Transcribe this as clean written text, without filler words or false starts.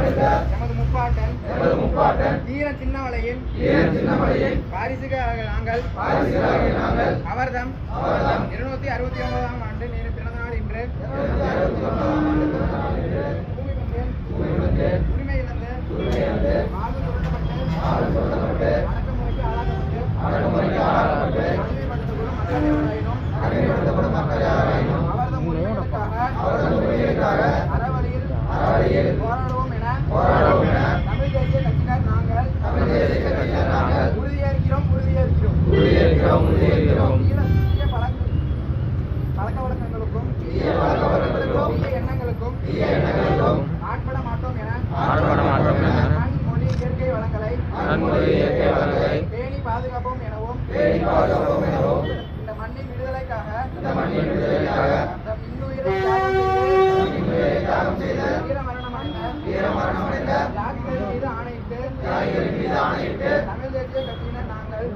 எமது முப்பாட்டன் வீர சின்னமலையின் வாரிசுகளாகிய நாங்கள் அவர்தம் 269ஆம் ஆண்டு பிறந்த நாள் இன்று உரிமை இழந்து அடக்குமுறைக்கு ஆளாக்கப்பட்டு அடிமைப்படுத்தப்படும் மக்கள் யாராயினும் அவர்தம் உரிமைகளுக்காக அறவழியில் போராடுவோம் என தமிழ் தேசிய கட்சியினர் நாங்கள் உறுதியேற்கிறோம். பழக்க வழக்கங்களுக்கும் தீய எண்ணங்களுக்கும் ஆட்பட மாட்டோம் என மண் மொழி இயற்கை வளங்களை பேணி பாதுகாப்போம் எனவும் இந்த மண்ணின் விடுதலைக்காக இன்னுயிரை தியாகம் செய்து வீரமரணமடைந்த தியாகிகளின் மீது ஆணையிட்டு தமிழ் தேசிய கட்சியினர் நாங்கள்